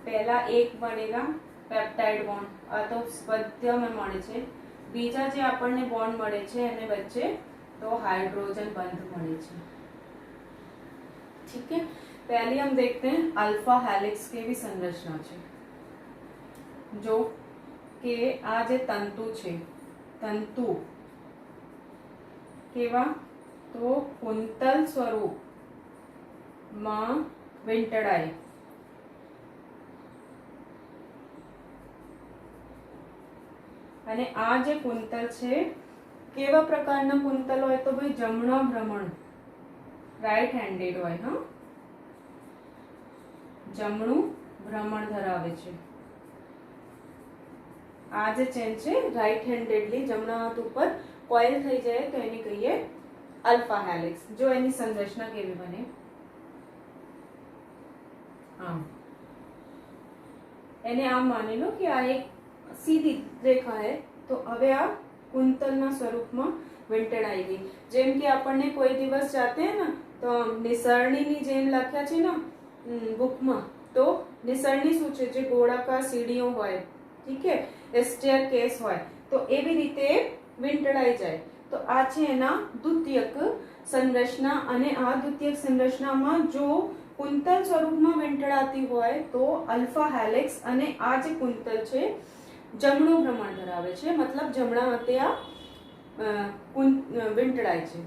पहला एक बनेगा पेप्टाइड बॉन्ड, आ तो मध्य में मळे छे। बीजा जे आपने बॉन्ड मळे छे एने वच्चे तो हाइड्रोजन बंध मळे छे। ठीक है, पहले हम देखते हैं अल्फा हेलिक्स की भी संरचना छे। जो के आ जे तंतु छे, तंतु केवा? तो कुंतल स्वरूप में वींटळाय। अने आ जे कुंतल छे केवा प्रकारना कुंतल होय? तो भाई जमणा भ्रमण, राइट हेन्डेड होय। हाँ, जमणु भ्रमण धरावे छे। आ जे चेन छे राइट हेन्डेडली जमणा हाथ ऊपर कॉइल थई जाए तो एनी कहीए अल्फा हेलिक्स। जो एनी संरचना केवी बने? हाँ, एने आम मानी लो कि आ एक सीधी रेखा है, तो हवे आ कुंतलना स्वरूपमां वींटळाई गई। जेम के आपने कोई दिवस जाते हैं ना तो निसरणी जेम लख्या छे ना बुक में, तो निसरणी शुं छे? जे गोळाकार सीढ़ीओ होय। ठीक है, स्टेयरकेस होय, तो एवी रीते वींटळाई जाए। तो आ छे एना द्वितीयक संरचना। अने आ द्वितीयक संरचनामां जो कुंतल स्वरूपमां वींटळाती होय तो अल्फा हेलिक्स, अने आ जे कुंतल छे जमणुं भ्रमण धरावे छे। मतलब जमणा हाथे आ વીંટળાય છે,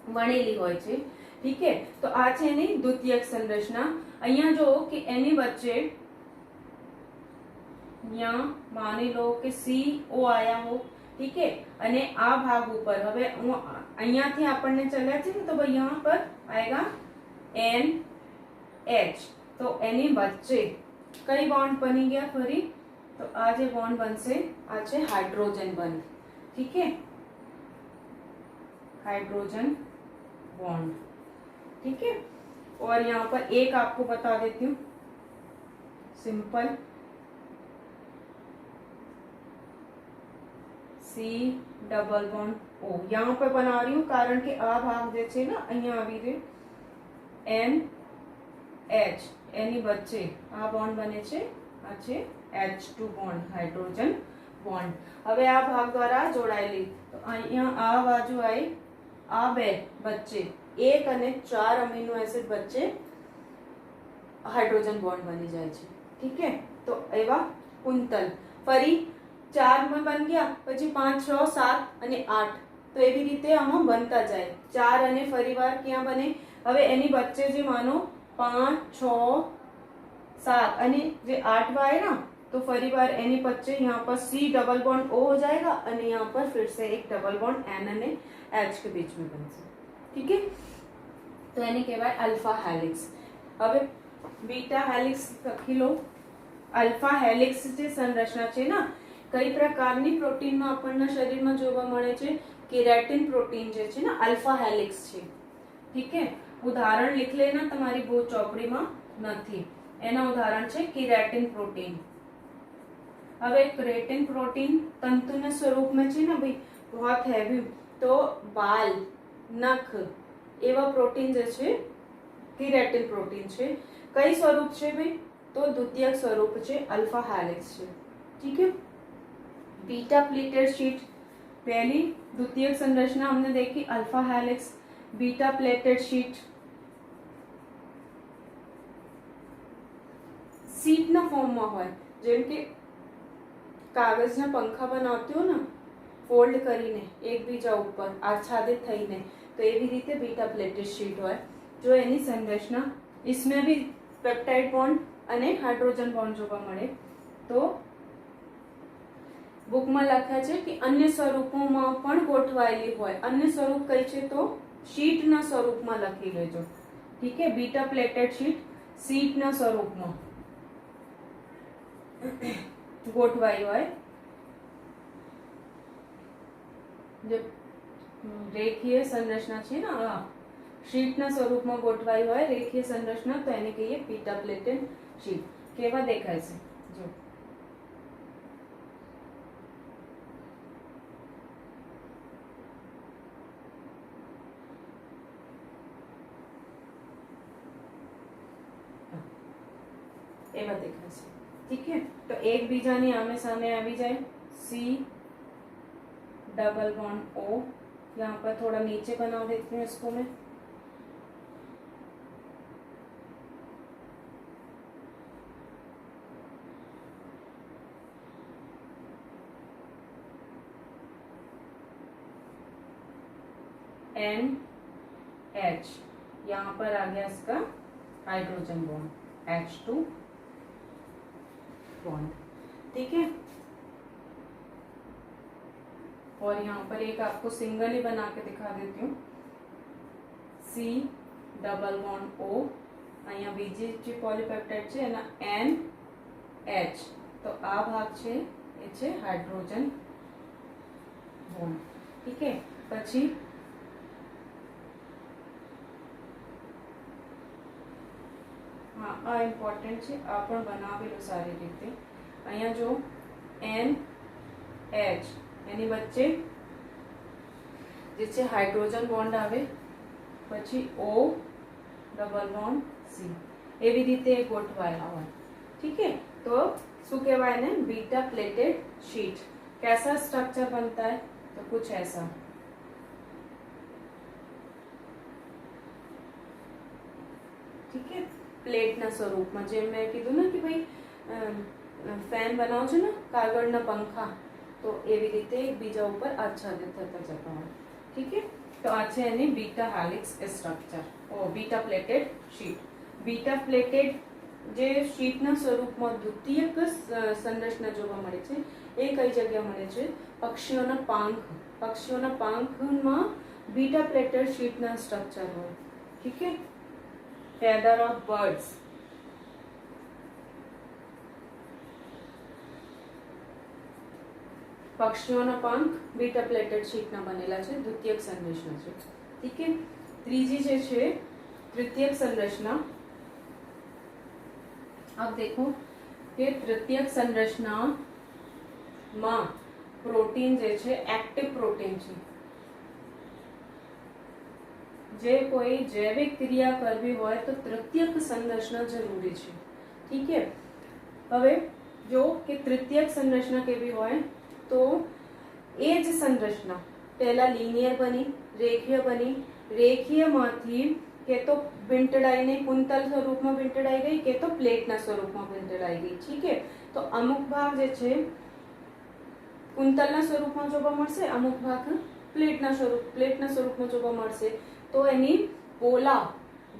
વણેલી હોય છે. ઠીક છે, તો આ છે એની દ્વિતીયક સંરચના. અહીંયા જો કે એની વચ્ચે અહીંયા માની લો કે CO આયા હો. ઠીક છે, અને આ ભાગ ઉપર હવે હું અહીંયાથી આપણને ચલ્યા છે ને, તો ભાઈ यहाँ पर आएगा NH. તો એની વચ્ચે કઈ બોન્ડ બની ગયા ફરી? તો આ જે બોન્ડ બનશે આ છે हाइड्रोजन बंध. ठीक है, हाइड्रोजन बॉन्ड. ठीक है, और यहाँ पर एक आपको बता देती हूँ simple C double bond O यहाँ पर बना रही हूँ कारण કે આ ભાગ જે છે ને અહીંયા આવી રહ્યો NH એની વચ્ચે આ બોન્ડ બને છે, આ છે H2 બોન્ડ, હાઇડ્રોજન બોન્ડ. હવે આ ભાગ દ્વારા જોડાયેલી, તો અહીંયા આ બાજુ આવી, આ બે વચ્ચે 1 અને 4 અમીનો એસિડ વચ્ચે હાઇડ્રોજન બોન્ડ બની જાય છે. ઠીક છે, તો એવા કુંતલ ફરી 4 માં બન ગયા, પછી 5 6 7 અને 8, તો એવી રીતે આમાં બનતા જાય. 4 અને ફરીવાર ક્યાં બને? હવે એની વચ્ચે જે માનો 5 6 7 અને જે 8 बार ना, तो फरी बार एनी बच्चे यहाँ पर C डबल बॉन्ड O हो जाएगा और यहाँ पर फिर से एक डबल बॉन्ड N અને H के बीच में बनશે. ठीक है, तो एनी કહેવાય अल्फा हेलिक्स. હવે बीटा हेलिक्स લખી લો. अल्फा हेलिक्स જે સંરચના છે ને, કઈ પ્રકારની પ્રોટીનમાં આપણના શરીરમાં જોવા મળે છે? કેરાટિન પ્રોટીન જે છે ને अल्फा हेलिक्स છે. ठीक है, ઉદાહરણ लिख लेना, તમારી બહુ ચોપડીમાં નથી. એના ઉદાહરણ છે કેરાટિન પ્રોટીન. હવે કેરાટિન પ્રોટીન તંતુના સ્વરૂપમાં છે ને ભાઈ, बहुत हेवी, તો બાલ નખ એવા પ્રોટીન જે છે કેરાટિન પ્રોટીન છે. કઈ સ્વરૂપ છે ભાઈ? તો દ્વિતીયક સ્વરૂપ છે, अल्फा हेलिक्स છે. ठीक है, बीटा प्लेटेड शीट, पहली द्वितीयक संरचना हमने देखी alpha helix, beta pleated sheet. સીટના ફોર્મમાં હોય, જેમ કે કાગળના પંખા બનાવતી હો ને, ફોલ્ડ કરીને એકબીજા ઉપર આચ્છાદિત થઈને, તો એવી રીતે બીટા પ્લેટેડ શીટ હોય. જો એની સંરચના इसमें भी પેપ્ટાઇડ બોન્ડ અને હાઇડ્રોજન બોન્ડ જોવા મળે. તો બુકમાં લખ્યા છે કે અન્ય સ્વરૂપોમાં પણ ગોઠવાયેલી હોય. અન્ય સ્વરૂપ કઈ છે? તો શીટના સ્વરૂપમાં લખી લેજો. ઠીક છે, બીટા પ્લેટેડ શીટ શીટના સ્વરૂપમાં ગોઠવાઈ હોય. જે રેખીય સંરચના છે ને, આ શીટના સ્વરૂપમાં ગોઠવાઈ હોય રેખીય સંરચના, તો એને કહીએ બીટા પ્લેટેડ શીટ. કેવા દેખાય છે જો, એવા દેખાય છે. ठीक है, तो एक बीजानी आमे सामने आ भी जाए. C डबल बॉन्ड O, यहाँ पर थोड़ा नीचे बना देती हूँ इसको मैं. NH, यहाँ पर आ गया इसका हाइड्रोजन बॉन्ड H2 बॉन्ड. ठीक है, और यहाँ पर एक आपको सिंगल ही बना के दिखा देती हूँ. C डबल बॉन्ड O, અહીંયા બીજી જે પોલીપેપ્ટાઇડ છે એના NH, તો આ ભાગ છે એ છે હાઇડ્રોજન બોન્ડ. ठीक है, પછી हाँ आ इम्पोर्टेंट है, आ पण बनावेलो सारी रीते. अहींया जो NH एनी वच्चे जे छे हाइड्रोजन बॉन्ड आवे, पछी O डबल बॉन्ड C, एवी रीते गोठवायेला होय. ठीक है, तो शू कहेवाय ने? Beta pleated sheet. कैसा स्ट्रक्चर बनता है? तो कुछ ऐसा. ठीक है, પ્લેટના સ્વરૂપમાં. જેમ મેં કીધું ને કે ભાઈ ફેન બનાવો છો ને, કાગળના પંખા, તો એવી રીતે એકબીજા ઉપર આચ્છાદિત થતા જતા હોય. ઠીક છે, તો આ છે એની beta helix structure, beta pleated sheet. Beta pleated જે શીટના સ્વરૂપમાં દ્વિતીયક સંરચના જોવા મળે છે એ કઈ જગ્યા મળે છે? પક્ષીઓના પાંખ. પક્ષીઓના પાંખમાં બીટા પ્લેટેડ શીટના સ્ટ્રક્ચર હોય. ઠીક છે, ફેધર ઓફ બર્ડ્સ. પક્ષીઓના પાંખ બીટા પ્લેટેડ શીટના બનેલા છે, દ્વિતીયક સંરચના છે. ઠીક છે, ત્રીજી જે છે તૃતીયક સંરચના. अब देखो કે તૃતીયક સંરચનામાં પ્રોટીન જે છે એક્ટિવ પ્રોટીન છે. જે કોઈ જૈવિક ક્રિયા કરવી હોય તો તૃતીયક સંરચના જરૂરી છે. ઠીક છે, હવે જો કે તૃતીયક સંરચના કેવી હોય તો એ જ સંરચના પહેલા લિનિયર બની, રેખીય બની, રેખીયમાંથી કે તો વીંટળાઈને કુંતલ સ્વરૂપમાં વીંટળાઈ ગઈ કે તો પ્લેટના સ્વરૂપમાં વીંટળાઈ ગઈ. ઠીક છે, તો અમુક ભાગ જે છે કુંતલના સ્વરૂપમાં જોવા મળશે, અમુક ભાગ પ્લેટના સ્વરૂપમાં જોવા મળશે. તો એની પોલા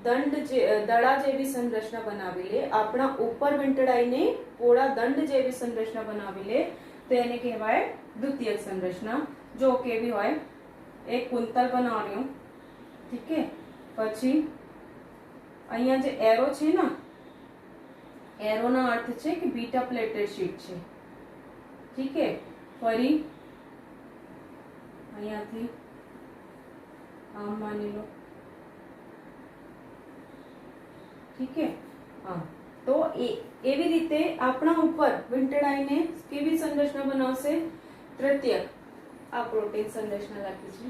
દડા જેવી સંરચના બનાવી લે, આપણા ઉપર વીંટળાઈને પોળા દંડ જેવી સંરચના બનાવી લે તો એને કહેવાય દ્વિતીયક સંરચના. જો કેવી હોય, એક કુંતલ બનાવ્યો. ઠીક છે, પછી અહીંયા જે એરો છે ને, એરોના અર્થ છે કે બીટા પ્લેટેડ શીટ છે. ઠીક છે, ફરી અહીંયાથી આમ માની લો. ઠીક છે, હા, તો એવી રીતે આપણા ઉપર વીંટળાઈને કેવી સંરચના બનાવશે? તૃતીયક. આ પ્રોટીન સંરચના રાખી છે,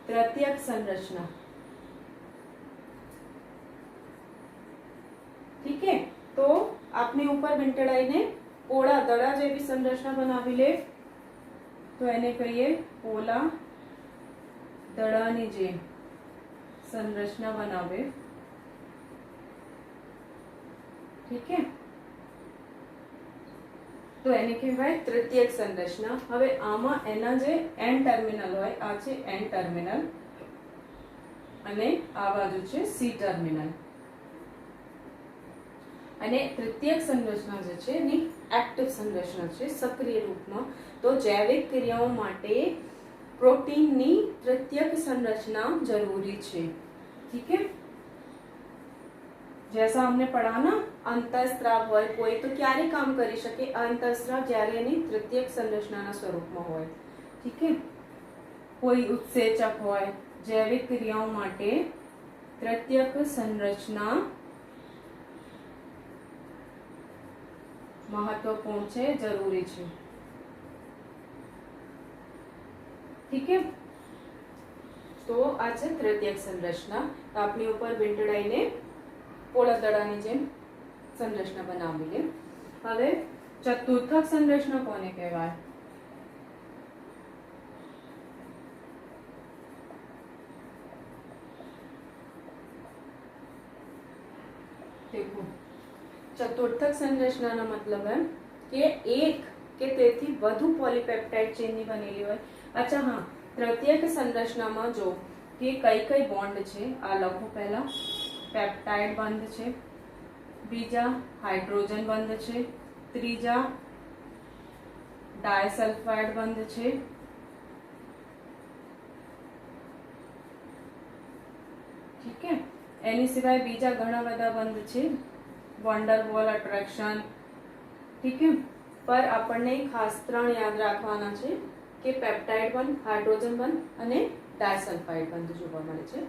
તૃતીયક સંરચના. ઠીક છે, તો આપની ઉપર વીંટળાઈને પોળા દડા જેવી સંરચના બનાવી લે તો એને કહીએ પોલા દડાની જેમ સંરચના બનાવે. ઠીક છે, તો એને કહેવાય તૃતીયક સંરચના. હવે આમાં એના જે એન ટર્મિનલ હોય, આ છે એન ટર્મિનલ અને આ બાજુ છે સી ટર્મિનલ. અને તૃતીયક સંરચના જે છે એની એક્ટિવ સંરચના છે, સક્રિય રૂપમાં. તો જૈવિક ક્રિયાઓ માટે પ્રોટીનની तृतीयक संरचना जरूरी है. ठीक है, जैसा हमने पढ़ा ना, अंतःस्राव होय कोई तो क्यारे काम करी शके? अंतःस्राव ज्यारे एनी तृतीयक संरचनाना स्वरूपमां होय. ठीक है, कोई उत्सेचक होय, जैविक क्रियाओं माटे तृतीयक संरचना महत्वपूर्ण है, जरूरी है. ठीक है, तो आ છે તૃતીયક સંરચના. આપની ઉપર વીંટળાઈને પોળા દડાની જેમ સંરચના બનાવી લે. હવે ચતુર્થક સંરચના કોને કહેવાય? देखो, चतुर्थक संरचनाનો मतलब है કે એક કે તેથી વધુ પોલીપેપ્ટાઇડ ચેનની બનેલી હોય. अच्छा, हाँ, तृतीयक संरचनाમાં જો કે કઈ કઈ બોન્ડ છે આ લખો. પહેલા પેપ્ટાઇડ બંધ છે, બીજા હાઇડ્રોજન બંધ છે, ત્રીજા ડાયસલ્ફાઇડ બંધ છે, ठीक है. એની સિવાય બીજા ઘણા બધા બંધ છે, વન્ડરવોલ અટ્રેક્શન. ठीक है, पर આપણને ખાસ ત્રણ યાદ રાખવાના છે કે પેપ્ટાઇડ બંધ, હાઇડ્રોજન બંધ અને ડાયસલ્ફાઇડ બંધ જોવા મળે છે.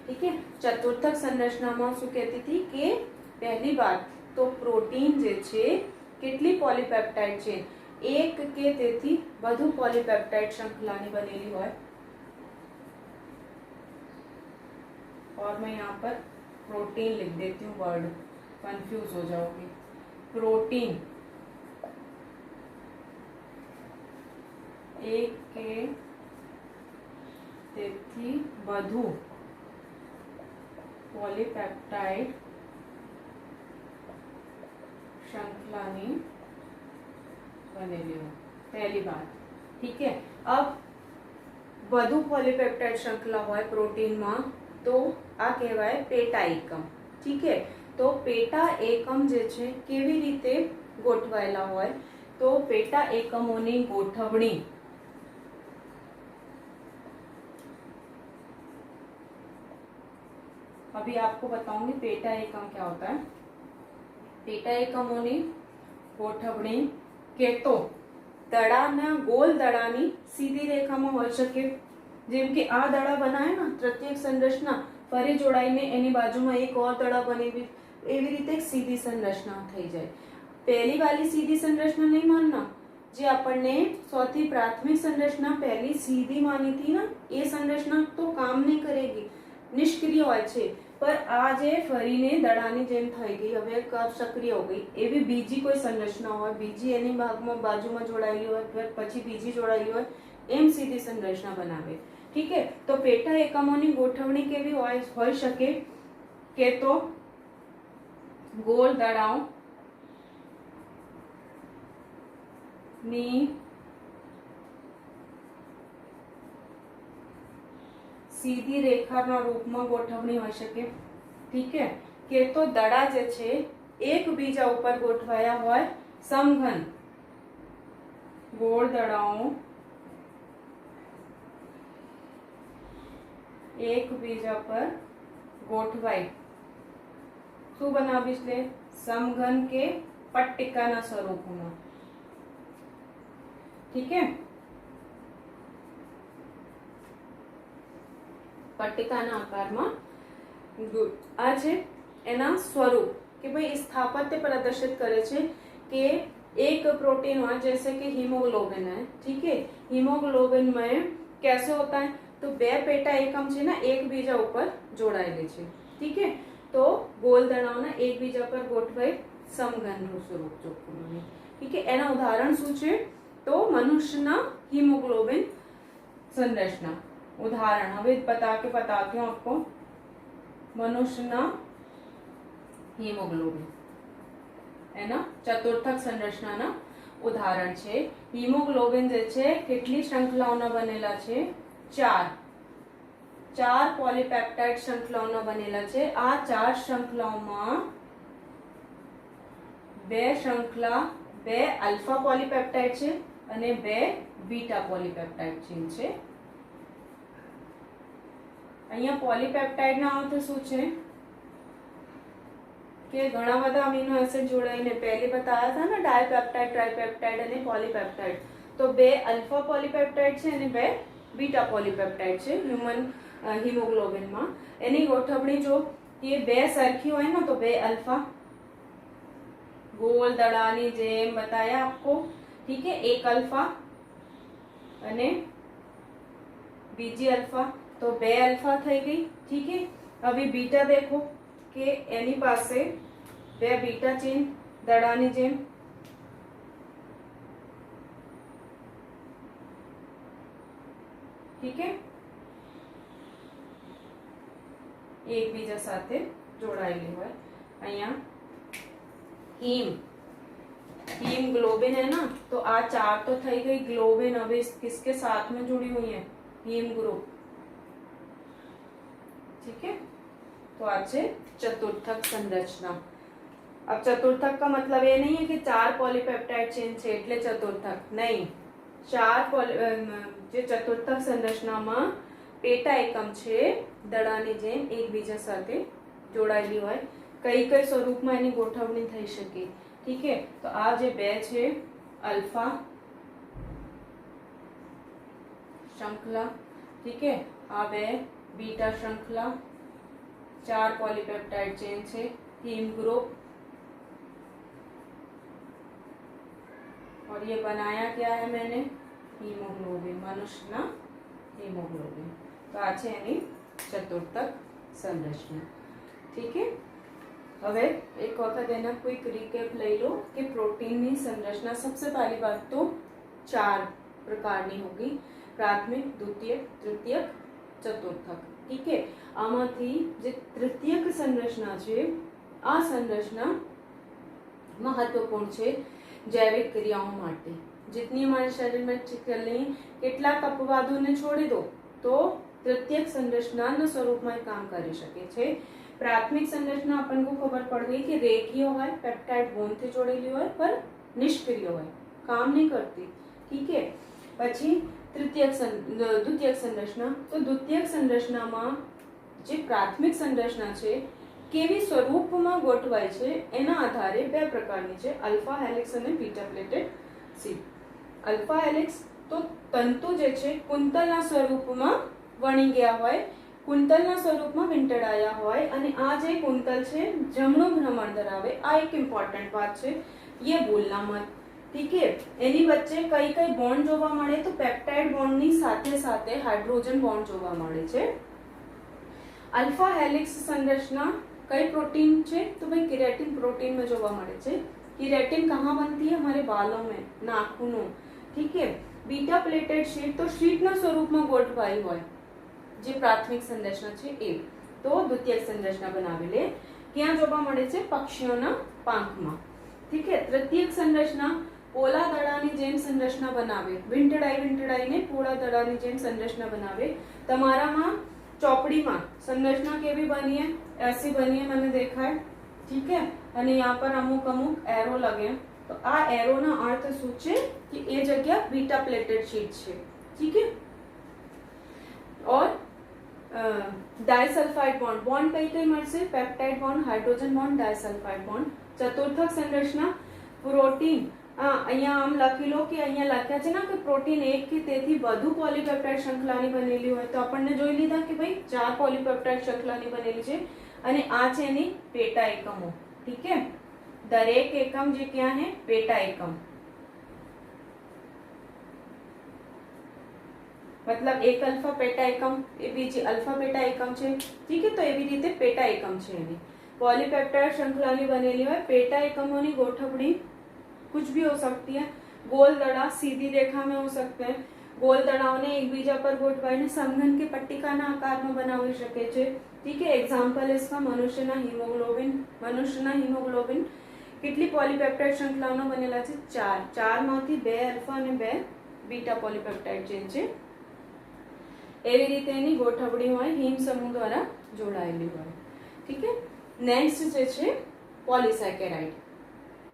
ठीक है, चतुर्थक संरचनाમાં શું કહેતી હતી કે પહેલી વાત તો પ્રોટીન જે છે કેટલી પોલીપેપ્ટાઇડ છે? એક કે તેથી વધુ પોલીપેપ્ટાઇડ श्रृंखलाની બનેલી હોય. और मैं यहाँ पर प्रोटीन लिख देती हूँ, वर्ड कंफ्यूज हो जाओगे. प्रोटीन एक के તેથી વધુ પોલીપેપ્ટાઇડ श्रृंखलाની બનેલી હોય. पहली बात. ठीक है। अब વધુ પોલીપેપ્ટાઇડ શ્રૃંખલા હોય પ્રોટીનમાં તો આ કહેવાય પેટા એકમ। ઠીક है, તો પેટા એકમ જે છે કેવી રીતે ગોઠવાયેલા હોય, તો પેટા એકમોની ગોઠવણી अभी आपको बताऊंगी पेटा एकम क्या होता है। पेटा एकमोनी गोठवणी के तो दड़ाना गोल दड़ानी सीधी रेखा में होई शके। जेम के आ दड़ा बनाए ना तृतीयक संरचना फरी जोड़ाईने एनी बाजुमां एक और दड़ा बने, एवी रीते एक सीधी संरचना थई जाए। पहली वाली सीधी संरचना नहीं मानना, जे आपने सौथी प्राथमिक संरचना पहली सीधी मानी थी ना, ये संरचना तो काम नहीं करेगी, निष्क्रिय होय छे। पर आज फरीने दड़ानी जेम थई गई, हवे कब सक्रिय हो गई। एवी बीजी कोई संरचना होय, बीजी एनी भागमां बाजुमां जोड़ायेली होय, पछी बीजी जोड़ायेली होय, एम सीधी संरचना बनावे। ठीक है, तो पेटा एकमोनी गोठवणी केवी होई शके के तो गोल दड़ाओ नी सीधी रेखाना रूपमां गोठवणी होई शके। ठीक है, के तो दड़ा जे छे एक बीजा ऊपर गोठवाया होय समघन गोल दड़ाओ एक बीजा पर गोठवाई शू बनावीश ले समघन के पट्टिकाना स्वरूपमां। ठीक है, पट्टिकाना आकारमा आ छे एना स्वरूप कि भाई स्थापत्य प्रदर्शित करे छे कि एक प्रोटीन हो जैसे कि हीमोग्लोबिन है। ठीक है, हीमोग्लोबिन में कैसे होता है, तो बे पेटा एकम छे ना एक बीजा ऊपर जोड़ायेली छे। ठीक है, तो गोल दड़ाओने एक बीजा पर गोठवाई समघन स्वरूप चोखुं। ठीक है, एना उदाहरण शुं छे, तो मनुष्यना हीमोग्लोबिन संरचना उदाहरण हवे बताती हूँ आपको। मनुष्यना हीमोग्लोबिन एना चतुर्थक संरचनाना उदाहरण छे। हीमोग्लोबिन जे छे કેટલી શ્રંખલાઓના બનેલા છે, ચાર પોલીપેપ્ટાઇડ શ્રંખલાઓના બનેલા છે। આ ચાર શ્રંખલાઓમાં બે અલ્ફા પોલીપેપ્ટાઇડ છે અને બે બીટા પોલીપેપ્ટાઇડ ચેન છે। અહીંયા પોલીપેપ્ટાઇડ ના અર્થ શું છે કે ઘણા બધા અમીનો એસિડ જોડાઈને पहले बताया था ना डायपेप्टाइड ट्राइपेप्टाइड અને પોલીપેપ્ટાઇડ, તો બે અલ્ફા પોલીપેપ્ટાઇડ છે અને બે બીટા પોલીપેપ્ટાઇડ છે હ્યુમન હિમોગ્લોબિન માં। એની ગોઠવણી જો ये બે સરખી હોય ને તો બે अल्फा गोल दड़ानी जेम बताया आपको। ठीक है, एक अल्फा अने बीजी अल्फा, तो बे अल्फा थई गई। ठीक है, अभी बीटा देखो कि एनी पासे बे बीटा चेन दड़ानी जेम। ठीक है, एक बीजा साथे जोड़ायेली होय। अहींया हीम ग्लोबिन है ना, तो आ चार तो थई गई ग्लोबिन, अब किसके साथ में जुड़ी हुई है, हीम ग्रुप। ठीक है, तो आज है चतुर्थक संरचना। अब चतुर्थक का मतलब ये नहीं है कि चार पॉलीपेप्टाइड चेन छे એટલે चतुर्थक नहीं, जे चतुर्थक संरचना में पेटा एकम छे दड़ानी जेम एकबीजा साथे जोड़ायेली होय। कई स्वरूप में एनी गोठवणी थई शके। ठीक है, तो आ जे बे छे अल्फा श्रृंखला। ठीक है, आ बे बीटा श्रृंखला, चार पॉलीपेप्टाइड चेन छे, हीम ग्रुप, और ये बनाया क्या है मैंने, हीमोग्लोबिन, मनुष्य ना हीमोग्लोबिन। तो आ छे एनी चतुर्थक संरचना। ठीक है, हवे एक वखत एना क्विक रिकेप लई लो कि प्रोटीन नी संरचना सबसे पहली बात तो चार प्रकारनी होगी, प्राथमिक, द्वितीयक, तृतीयक, चतुर्थक। ठीक है, आमांथी जे तृतीयक संरचना छे आ संरचना महत्वपूर्ण छे जैविक क्रियाओं माटे। जितनी हमारे शरीर में चली કેટલાક અપવાદોને છોડી દો તો તૃતીયક સંરચનાના સ્વરૂપમાં કામ કરી શકે છે. પ્રાથમિક સંરચના આપણને ખબર પડ ગઈ કે રેખીય હોય, પેપ્ટાઇડ બોન્ડથી જોડેલી હોય, પર નિષ્ક્રિય હોય, કામ નહીં કરતી. ઠીક છે. પછી દ્વિતીયક સંરચના. તો દ્વિતીયક સંરચનામાં જે પ્રાથમિક સંરચના છે કેવી સ્વરૂપમાં ગોઠવાય છે એના આધારે બે પ્રકારની છે, અલ્ફા હેલિક્સ અને beta pleated sheet. Alpha helix તો તંતુ જે છે કુંતલના સ્વરૂપમાં વણી ગયા હોય, કુંતલના સ્વરૂપમાં વીંટળાયા હોય, અને આ જે કુંતલ છે જમણું ભ્રમણ ધરાવે. આ એક ઇમ્પોર્ટન્ટ વાત છે, ये बोलना मत. ઠીક है. એની વચ્ચે કઈ કઈ બોન્ડ જોવા મળે તો પેપ્ટાઇડ બોન્ડની સાથે સાથે હાઇડ્રોજન બોન્ડ જોવા મળે છે. अल्फा हेलिक्स संरचना कई प्रोटीन છે તો ભાઈ केराटिन प्रोटीन में જોવા મળે છે. केराटिन कहाँ बनती है? हमारे बालों में, नाखूनों. ठीक है. बीटा प्लेटेड शीट तो शीटના સ્વરૂપમાં ગોઠવાઈ હોય જે પ્રાથમિક સંરચના છે એ, તો દ્વિતીયક સંરચના બનાવી લે. ક્યાં જોવા મળે છે? પક્ષીઓના પાંખમાં. ઠીક છે. તૃતીયક સંરચના પોલા દડાની જેમ સંરચના બનાવે, વીંટળાઈને પોલા દડાની જેમ સંરચના બનાવે. તમારામાં ચોપડીમાં સંરચના કેવી બની है? ऐसी बनी है, મને દેખાય. ठीक है. અને यहाँ पर અમુક એરો લગે, તો આ એરોના અર્થ શું છે કે એ જગ્યા બીટા પ્લેટેડ શીટ છે. ठीक है. और डाइसल्फाइड बॉन्ड कई कई મળશે? Peptide bond, hydrogen bond, disulphide bond. ચતુર્થક સંરચના પ્રોટીન. અહીંયા આમ લખી લો કે અહીંયા લખ્યા છે ને કે પ્રોટીન એક કે તેથી વધુ પોલીપેપ્ટાઇડ શ્રૃંખલાની બનેલી હોય, તો આપણને જોઈ લીધા કે ભાઈ 4 પોલીપેપ્ટાઇડ શ્રૃંખલાની બનેલી છે, અને આ છે એની પેટા એકમો. ઠીક है. દરેક એકમ જે ક્યાં है? પેટા એકમ. मतलब एक अल्फा पेटा एकम, એ બીજી અલ્ફા પેટા એકમ છે. ઠીક है. તો એવી રીતે પેટા એકમ છે એની. पॉलीपेप्टाइड श्रृंखलाની બનેલી હોય. પેટા એકમોની ગોઠવણી कुछ भी हो सकती है. गोल दड़ा सीधी रेखा में हो सकते हैं. गोल દડાઓને એકબીજા પર ગોઠવાઈને સમઘન કે પટ્ટિકાના આકારમાં બનાવી શકે છે. ઠીક है. एग्जांपल इसका मनुष्यના હિમોગ્લોબિન કેટલી પોલીપેપ્ટાઇડ શ્રૃંખલાઓનો બનેલા છે? 4. 4 માંથી 2 અલ્ફા અને 2 બીટા પોલીપેપ્ટાઇડ ચેન છે. એવી રીતે એની ગોઠવણી હોય, હિમ સમૂહ દ્વારા જોડાયેલી હોય. ઠીક है. નેક્સ્ટ જે છે પોલિસેકેરાઇડ.